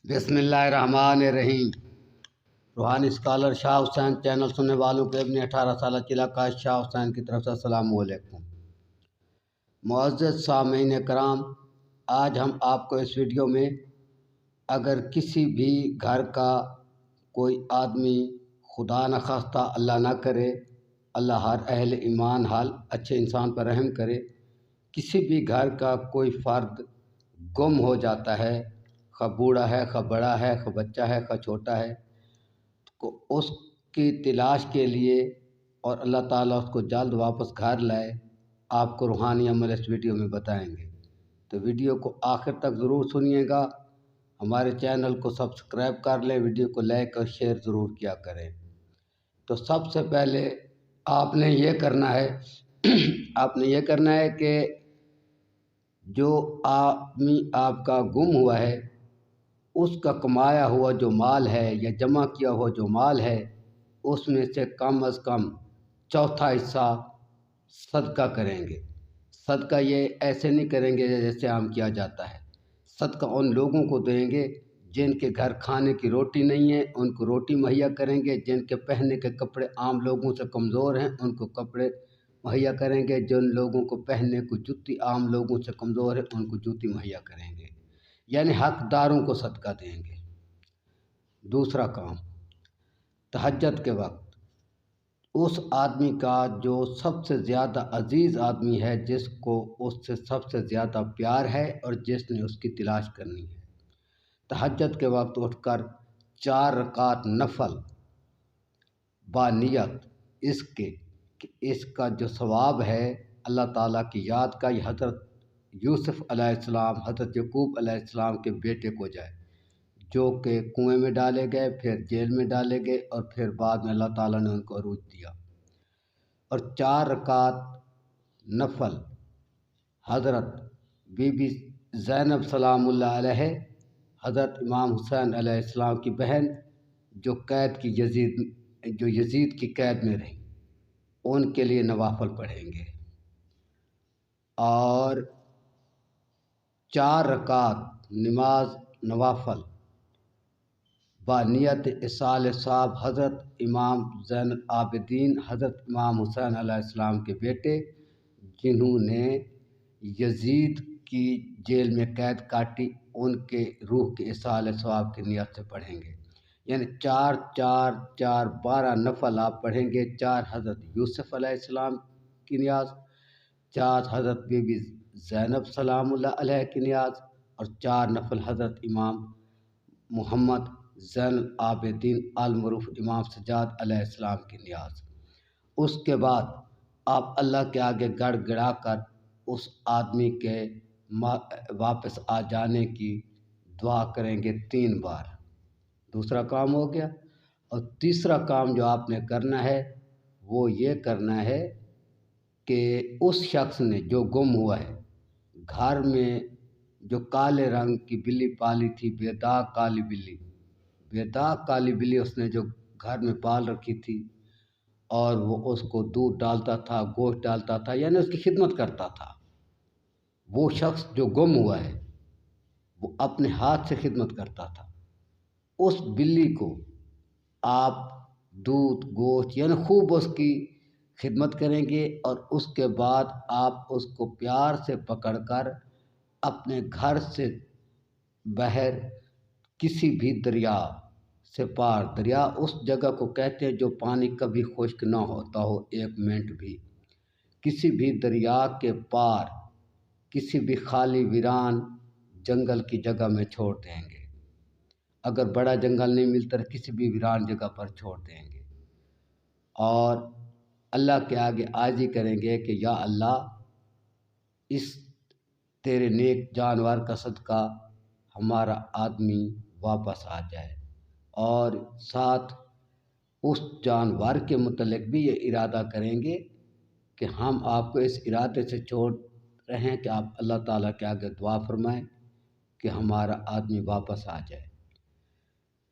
بسم اللہ الرحمن الرحیم۔ روحانی اسکالر شاہ حسین چینل سننے والوں کو اپنے 18 سالہ چلا کا شاہ حسین کی طرف سے السلام علیکم۔ معزز سامعین کرام، آج ہم آپ کو اس ویڈیو میں اگر کسی بھی گھر کا کوئی آدمی خدا نخواستہ اللہ نہ کرے، اللہ ہر اہل ایمان حال اچھے انسان پر رحم کرے، کسی بھی گھر کا کوئی فرد گم ہو جاتا ہے، خواہ بوڑھا ہے، خواہ بڑا ہے، خواہ بچہ ہے، خواہ چھوٹا ہے، اس کی تلاش کے لیے اور اللہ تعالیٰ اس کو جلد واپس گھر لائے، آپ کو روحانی عمل اس ویڈیو میں بتائیں گے۔ تو ویڈیو کو آخر تک ضرور سنیے گا، ہمارے چینل کو سبسکرائب کر لیں، ویڈیو کو لائک اور شیئر ضرور کیا کریں۔ تو سب سے پہلے آپ نے یہ کرنا ہے کہ جو آدمی آپ کا گم ہوا ہے، اس کا کمایا ہوا جو مال ہے یا جمع کیا ہوا جو مال ہے، اس میں سے کم از کم چوتھا حصہ صدقہ کریں گے۔ صدقہ یہ ایسے نہیں کریں گے جیسے عام کیا جاتا ہے، صدقہ ان لوگوں کو دیں گے جن کے گھر کھانے کی روٹی نہیں ہے، ان کو روٹی مہیا کریں گے۔ جن کے پہننے کے کپڑے عام لوگوں سے کمزور ہیں، ان کو کپڑے مہیا کریں گے۔ جن لوگوں کو پہننے کو جوتی عام لوگوں سے کمزور ہے، ان کو جوتی مہیا کریں گے، یعنی حقداروں کو صدقہ دیں گے۔ دوسرا کام، تہجد کے وقت اس آدمی کا جو سب سے زیادہ عزیز آدمی ہے، جس کو اس سے سب سے زیادہ پیار ہے اور جس نے اس کی تلاش کرنی ہے، تہجد کے وقت اٹھ کر 4 رکعت نفل بانیت اس کے کہ اس کا جو ثواب ہے اللہ تعالیٰ کی یاد کا، یہ حضرت یوسف علیہ السلام، حضرت یعقوب علیہ السلام کے بیٹے کو جائے، جو کہ کنویں میں ڈالے گئے، پھر جیل میں ڈالے گئے اور پھر بعد میں اللہ تعالیٰ نے ان کو عروج دیا۔ اور 4 رکعت نفل حضرت بی بی زینب سلام اللہ علیہ، حضرت امام حسین علیہ السلام کی بہن، جو یزید کی قید میں رہی، ان کے لیے نوافل پڑھیں گے۔ اور 4 رکعت نماز نوافل بانیت اصال صاحب حضرت امام زین العابدین، حضرت امام حسین علیہ السلام کے بیٹے، جنہوں نے یزید کی جیل میں قید کاٹی، ان کے روح کے اصال ثواب کی نیت سے پڑھیں گے۔ یعنی 4 4 4 12 نفل آپ پڑھیں گے۔ 4 حضرت یوسف علیہ السلام کی نیاز، 4 حضرت بی بی زینب سلام اللہ علیہ کی نیاز، اور 4 نفل حضرت امام محمد زین العابدین المعروف امام سجاد علیہ السلام کی نیاز۔ اس کے بعد آپ اللہ کے آگے گڑ گڑا کر اس آدمی کے واپس آ جانے کی دعا کریں گے 3 بار۔ دوسرا کام ہو گیا۔ اور تیسرا کام جو آپ نے کرنا ہے وہ یہ کرنا ہے کہ اس شخص نے جو گم ہوا ہے، گھر میں جو کالے رنگ کی بلی پالی تھی، بے داغ کالی بلی اس نے جو گھر میں پال رکھی تھی، اور وہ اس کو دودھ ڈالتا تھا، گوشت ڈالتا تھا، یعنی اس کی خدمت کرتا تھا۔ وہ شخص جو گم ہوا ہے وہ اپنے ہاتھ سے خدمت کرتا تھا۔ اس بلی کو آپ دودھ گوشت یعنی خوب اس کی خدمت کریں گے، اور اس کے بعد آپ اس کو پیار سے پکڑ کر اپنے گھر سے باہر کسی بھی دریا سے پار، دریا اس جگہ کو کہتے ہیں جو پانی کبھی خشک نہ ہوتا ہو 1 منٹ بھی، کسی بھی دریا کے پار کسی بھی خالی ویران جنگل کی جگہ میں چھوڑ دیں گے۔ اگر بڑا جنگل نہیں ملتا کسی بھی ویران جگہ پر چھوڑ دیں گے، اور اللہ کے آگے عاجزی کریں گے کہ یا اللہ، اس تیرے نیک جانور کا صدقہ ہمارا آدمی واپس آ جائے۔ اور ساتھ اس جانور کے متعلق بھی یہ ارادہ کریں گے کہ ہم آپ کو اس ارادے سے چھوڑ رہے ہیں کہ آپ اللہ تعالیٰ کے آگے دعا فرمائیں کہ ہمارا آدمی واپس آ جائے۔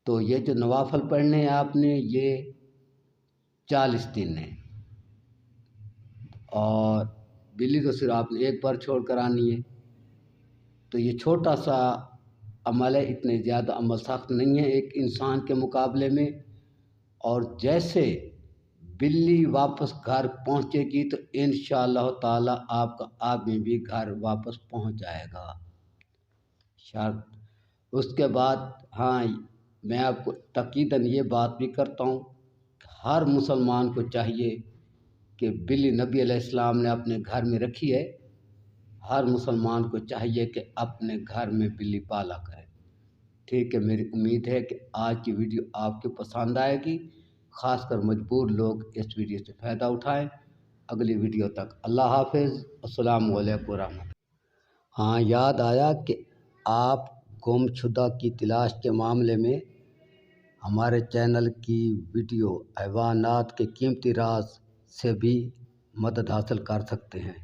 تو یہ جو نوافل پڑھنے ہیں آپ نے، یہ 40 دن ہیں، اور بلی تو صرف آپ نے 1 بار چھوڑ کر آنی ہے۔ تو یہ چھوٹا سا عمل ہے، اتنے زیادہ عمل سخت نہیں ہے ایک انسان کے مقابلے میں۔ اور جیسے بلی واپس گھر پہنچے گی تو انشاءاللہ تعالیٰ آپ کا آدمی بھی گھر واپس پہنچ جائے گا شرط۔ اس کے بعد ہاں، میں آپ کو تاکیداً یہ بات بھی کرتا ہوں کہ ہر مسلمان کو چاہیے کہ بلی نبی علیہ السلام نے اپنے گھر میں رکھی ہے، ہر مسلمان کو چاہیے کہ اپنے گھر میں بلی پالا کرے۔ ٹھیک ہے، میری امید ہے کہ آج کی ویڈیو آپ کو پسند آئے گی، خاص کر مجبور لوگ اس ویڈیو سے فائدہ اٹھائیں۔ اگلی ویڈیو تک اللہ حافظ، السلام علیکم ورحمۃ اللہ۔ ہاں، یاد آیا کہ آپ گم شدہ کی تلاش کے معاملے میں ہمارے چینل کی ویڈیو حیوانات کے قیمتی راز سے بھی مدد حاصل کر سکتے ہیں۔